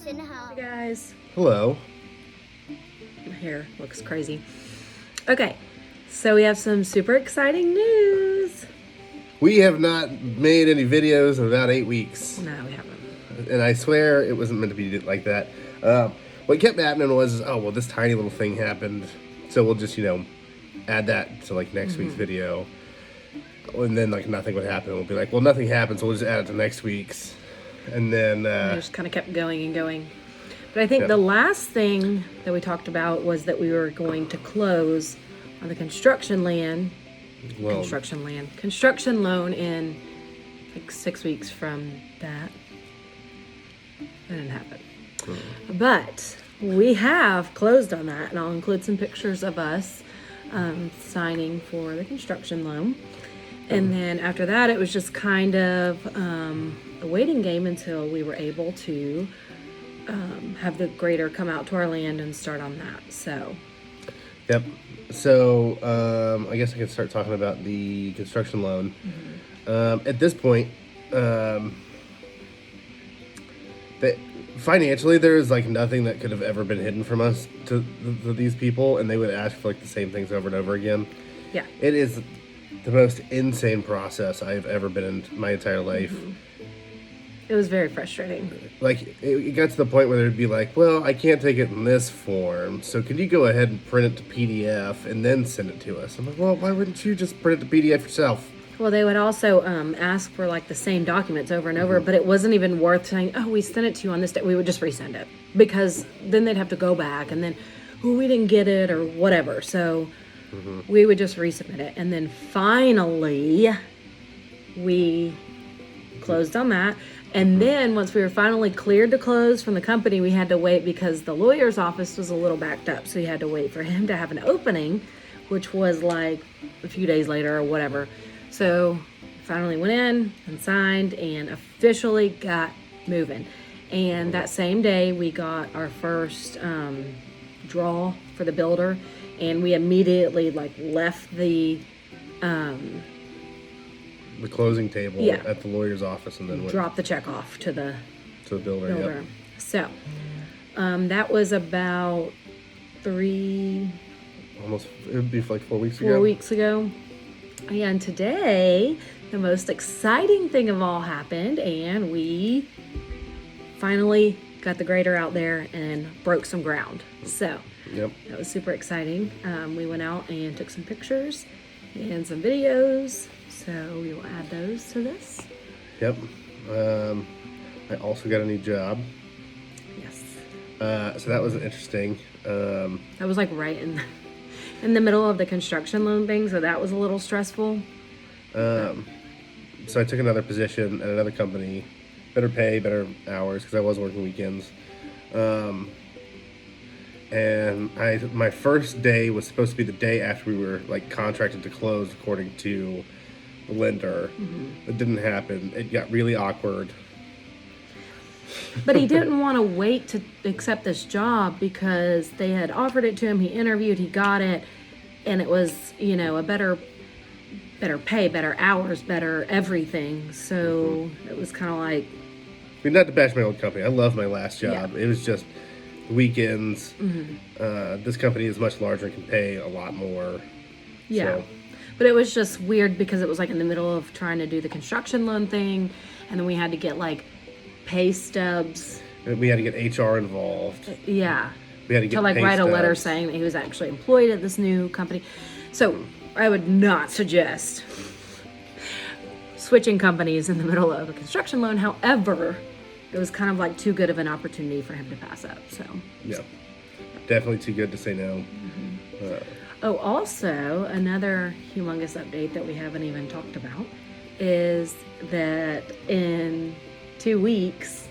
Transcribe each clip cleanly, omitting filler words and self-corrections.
Jason home. Hey guys, Hello. my hair looks crazy. Okay, so we have some super exciting news. We have not made any videos in about 8 weeks. No, we haven't. And I swear it wasn't meant to be like that. What kept happening was, oh, well, this tiny little thing happened. So we'll just, add that to like next week's video. And then like nothing would happen. We'll be like, well, nothing happened, so we'll just add it to next week's. And then We just kind of kept going and going. But I think the last thing that we talked about was that we were going to close on the construction loan in like 6 weeks from that. That didn't happen. But we have closed on that, and I'll include some pictures of us signing for the construction loan. And then after that, it was just kind of a waiting game until we were able to have the grader come out to our land and start on that. So, Yep. So I guess I can start talking about the construction loan. At this point, financially, there is like nothing that could have ever been hidden from us to these people, and they would ask for like the same things over and over again. yeah. It is the most insane process I've ever been in my entire life. It was very frustrating. Like, it got to the point where they'd be like, well, I can't take it in this form, so can you go ahead and print it to PDF and then send it to us? I'm like, well, why wouldn't you just print it to PDF yourself? Well, they would also ask for like the same documents over and over, but it wasn't even worth saying, oh, we sent it to you on this day. We would just resend it, because then they'd have to go back and then, oh, we didn't get it or whatever. So we would just resubmit it. And then finally, we closed on that. And then once we were finally cleared to close from the company, we had to wait because the lawyer's office was a little backed up. So you had to wait for him to have an opening, which was like a few days later or whatever. So finally went in and signed and officially got moving. And that same day we got our first draw for the builder, and we immediately like left the closing table Yeah. at the lawyer's office, and then went drop the check off to the to the builder. builder. Yep. So that was about 3-4 Almost, it would be like 4 weeks ago. weeks ago. And today, the most exciting thing of all happened, and we finally got the grader out there and broke some ground. So Yep. that was super exciting. We went out and took some pictures and some videos. So we will add those to this. Yep. I also got a new job. Yes. So that was interesting. That was like right in the middle of the construction loan thing, so that was a little stressful. So I took another position at another company, better pay, better hours, because I was working weekends. And my first day was supposed to be the day after we were like contracted to close, according to the lender. It didn't happen. It got really awkward. But he didn't want to wait to accept this job because they had offered it to him. He interviewed, he got it, and it was, a better pay, better hours, better everything. So it was kind of like, I mean, not to bash my old company. I love my last job. Yeah. It was just weekends. This company is much larger and can pay a lot more. yeah. So, But it was just weird because it was like in the middle of trying to do the construction loan thing, and then we had to get like pay stubs. we had to get HR involved. Yeah. We had to get To like pay write a letter stubs. saying that he was actually employed at this new company. So I would not suggest switching companies in the middle of a construction loan. However, it was kind of like too good of an opportunity for him to pass up. So, Yeah. Definitely too good to say no. oh, also another humongous update that we haven't even talked about is that in 2 weeks,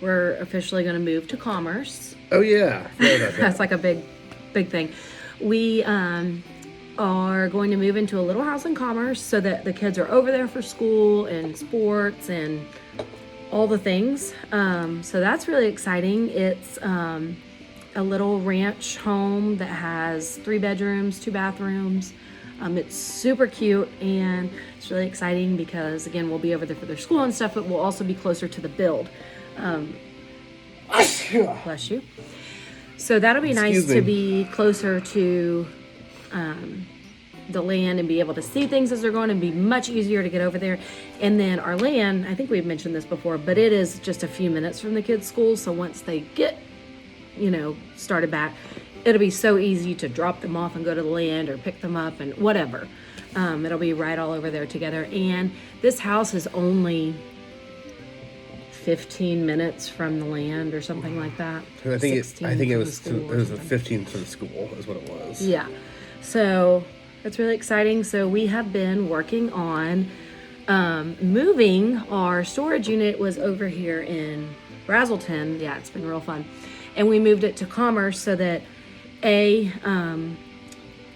we're officially going to move to Commerce. Oh, yeah. I forgot about that. That's like a big thing. We are going to move into a little house in Commerce so that the kids are over there for school and sports and all the things. So that's really exciting. It's a little ranch home that has 3 bedrooms, 2 bathrooms. It's super cute, and it's really exciting because, again, we'll be over there for their school and stuff, but we'll also be closer to the build. Bless you. So that'll be nice Excuse to me. be closer to the land and be able to see things as they're going and be much easier to get over there. And then our land, I think we've mentioned this before, but it is just a few minutes from the kids' school. So once they get, started back, it'll be so easy to drop them off and go to the land or pick them up and whatever. It'll be right all over there together. And this house is only 15 minutes from the land or something like that. I think 16 it from was the school or a something. 15 to the school is what it was. Yeah. So that's really exciting. So we have been working on moving. Our storage unit was over here in Brazelton. Yeah, it's been real fun. And we moved it to Commerce so that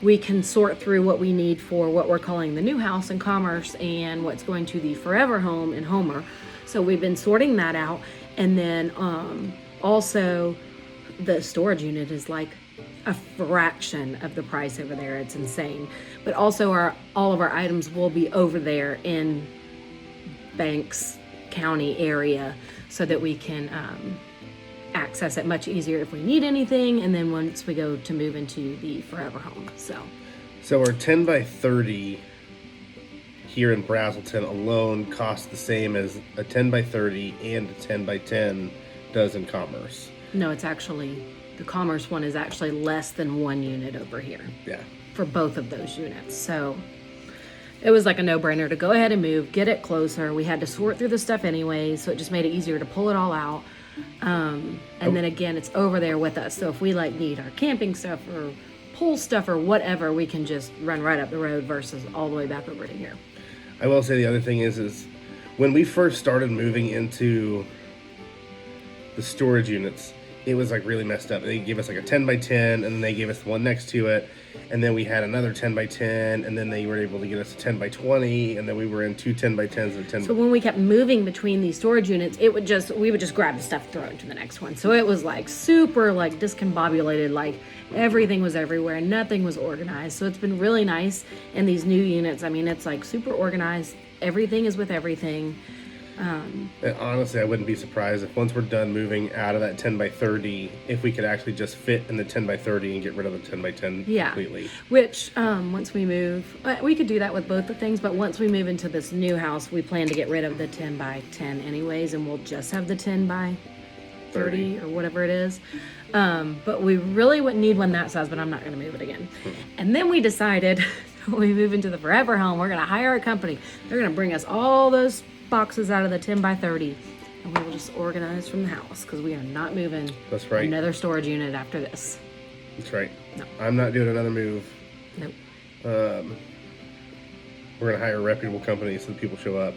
we can sort through what we need for what we're calling the new house in Commerce and what's going to the forever home in Homer. So we've been sorting that out. And then also the storage unit is like a fraction of the price over there. It's insane. But also all of our items will be over there in Banks County area so that we can access it much easier if we need anything. And then once we go to move into the forever home. So our 10 by 30 here in Brazelton alone costs the same as a 10 by 30 and a 10 by 10 does in Commerce. No, it's actually, the Commerce one is actually less than one unit over here Yeah. for both of those units. So it was like a no-brainer to go ahead and move, get it closer. We had to sort through the stuff anyway, so it just made it easier to pull it all out. And then again, it's over there with us. So if we need our camping stuff or pool stuff or whatever, we can just run right up the road versus all the way back over to here. I will say the other thing is when we first started moving into the storage units, it was really messed up. They gave us a 10 by 10 and then they gave us the one next to it. And then we had another 10 by 10 and then they were able to get us a 10 by 20 and then we were in two 10 by 10s and a 10 So when we kept moving between these storage units, we would just grab the stuff, throw it to the next one. So it was super discombobulated, everything was everywhere, nothing was organized. So it's been really nice in these new units. I mean, it's super organized. Everything is with everything. And honestly, I wouldn't be surprised if once we're done moving out of that 10 by 30, if we could actually just fit in the 10 by 30 and get rid of the 10 by 10 completely. Which, once we move, we could do that with both the things, but once we move into this new house, we plan to get rid of the 10 by 10 anyways, and we'll just have the 10 by 30 or whatever it is. But we really wouldn't need one that size, but I'm not going to move it again. And then we decided when we move into the forever home, we're going to hire a company. They're going to bring us all those boxes out of the 10 by 30 and we will just organize from the house because we are not moving. That's right. Another storage unit after this. That's right. No. I'm not doing another move. Nope. We're going to hire a reputable company so that people show up.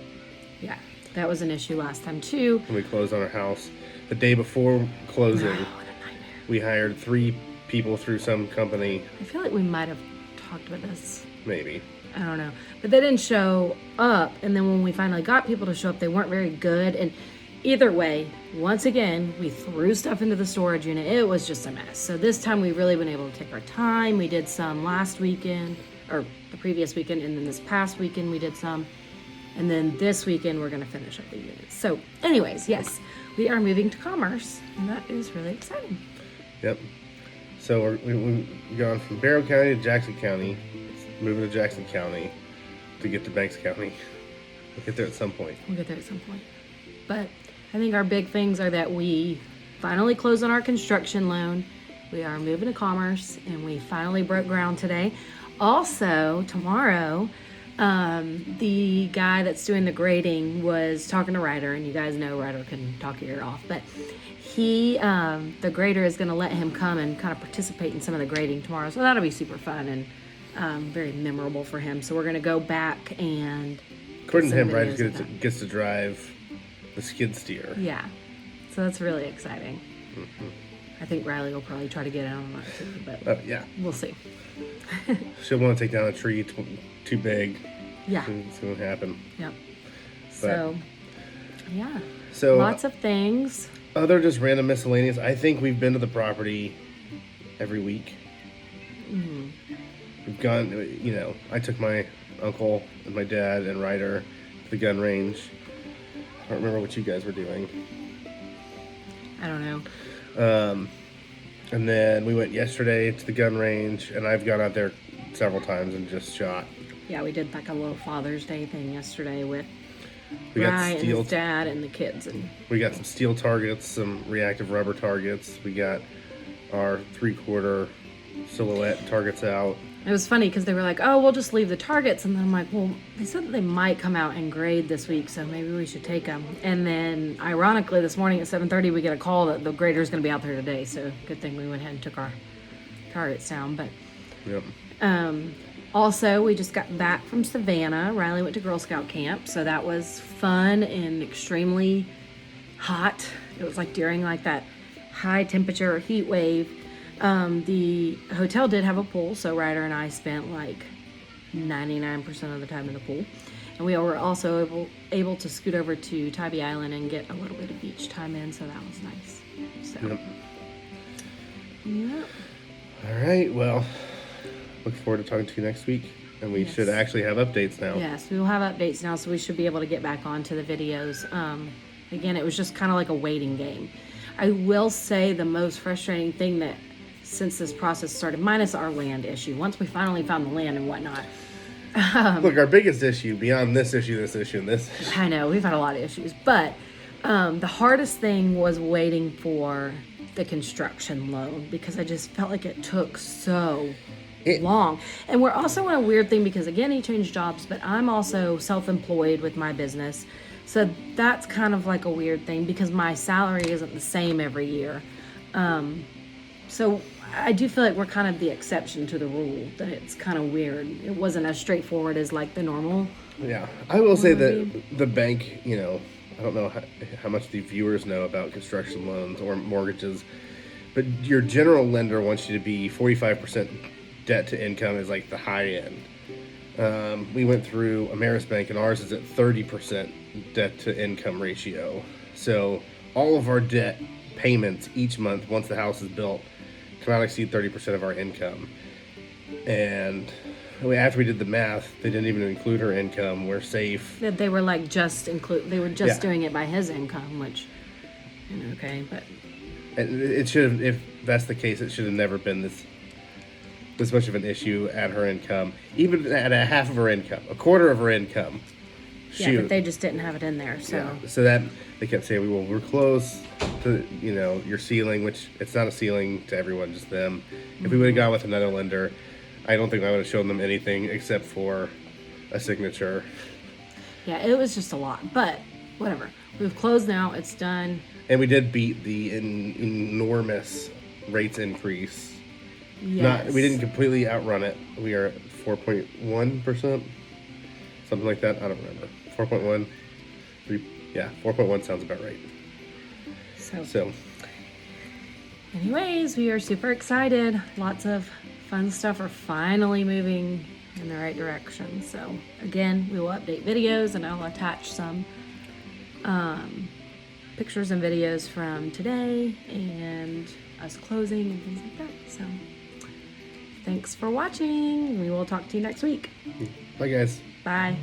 Yeah, that was an issue last time too. When we closed on our house. The day before closing, Oh, what a nightmare. we hired 3 people through some company, I feel like we might have talked about this. maybe. I don't know. But they didn't show up. And then when we finally got people to show up, they weren't very good. And either way, once again, we threw stuff into the storage unit. It was just a mess. So this time we've really been able to take our time. We did some last weekend, or the previous weekend, and then this past weekend we did some. And then this weekend we're going to finish up the units. So anyways, yes, we are moving to Commerce. And that is really exciting. Yep. So we've gone from Barrow County to Jackson County, moving to Jackson County to get to Banks County. We'll get there at some point. We'll get there at some point. But I think our big things are that we finally closed on our construction loan. We are moving to Commerce, and we finally broke ground today. Also, tomorrow, the guy that's doing the grading was talking to Ryder, and you guys know Ryder can talk your ear off, but he, the grader is going to let him come and kind of participate in some of the grading tomorrow. So that'll be super fun and very memorable for him. So we're going to go back and According to some him, Ryder videos of that. gets to drive the skid steer. Yeah, so that's really exciting. I think Riley will probably try to get in on that too, but Yeah. we'll see. She'll want to take down a tree too big. Yeah, It's going to happen. yep. So, yeah, So lots of things. other just random miscellaneous, I think we've been to the property every week. We've gone, I took my uncle and my dad and Ryder to the gun range. I don't remember what you guys were doing. I don't know. And then we went yesterday to the gun range, and I've gone out there several times and just shot. Yeah, we did like a little Father's Day thing yesterday with We got Rye and steel. his dad and the kids, and We got some steel targets, some reactive rubber targets. We got our 3/4 silhouette targets out. it was funny because they were like, "Oh, we'll just leave the targets," and then I'm like, "Well, they said that they might come out and grade this week, so maybe we should take them." And then, ironically, this morning at 7:30, we get a call that the grader's going to be out there today. So good thing we went ahead and took our targets down. But Yep. also, we just got back from Savannah. Riley went to Girl Scout camp, so that was fun and extremely hot. It was like during like that high temperature heat wave. The hotel did have a pool, so Ryder and I spent like 99% of the time in the pool. And we were also able to scoot over to Tybee Island and get a little bit of beach time in, so that was nice. So, Yep. yeah. All right. Well, look forward to talking to you next week, and we Yes. should actually have updates now. Yes, we will have updates now, so we should be able to get back onto the videos. Again, it was just kind of like a waiting game. I will say the most frustrating thing that since this process started, minus our land issue, once we finally found the land and whatnot, Look, our biggest issue beyond this issue, and this issue. I know we've had a lot of issues, but the hardest thing was waiting for the construction loan because I just felt like it took so long. And we're also in a weird thing because again, he changed jobs, but I'm also self-employed with my business. So that's kind of like a weird thing because my salary isn't the same every year. So I do feel like we're kind of the exception to the rule, that it's kind of weird. It wasn't as straightforward as like the normal. Yeah, I will say that the bank, I don't know how much the viewers know about construction loans or mortgages, but your general lender wants you to be 45% debt to income is like the high end. We went through Ameris Bank, and ours is at 30% debt to income ratio. So all of our debt payments each month, once the house is built, cannot exceed 30% of our income. And after we did the math, they didn't even include her income. We're safe. That they were like they were just Yeah. doing it by his income, which, okay, but And it should have, if that's the case, it should have never been this much of an issue at her income, even at a half of her income, a quarter of her income. yeah, but they just didn't have it in there, so. Yeah. So that they kept saying, "Well, we're close to your ceiling," which it's not a ceiling to everyone, just them. If we would have gone with another lender, I don't think I would have shown them anything except for a signature. Yeah, it was just a lot, but whatever. We've closed now, it's done. And we did beat the enormous rates increase. Yes. We didn't completely outrun it. We are at 4.1%, something like that. I don't remember. 4.1, 4.1 sounds about right. So, anyways, we are super excited. Lots of fun stuff are finally moving in the right direction. So again, we will update videos and I'll attach some pictures and videos from today and us closing and things like that. So thanks for watching. We will talk to you next week. bye guys. Bye.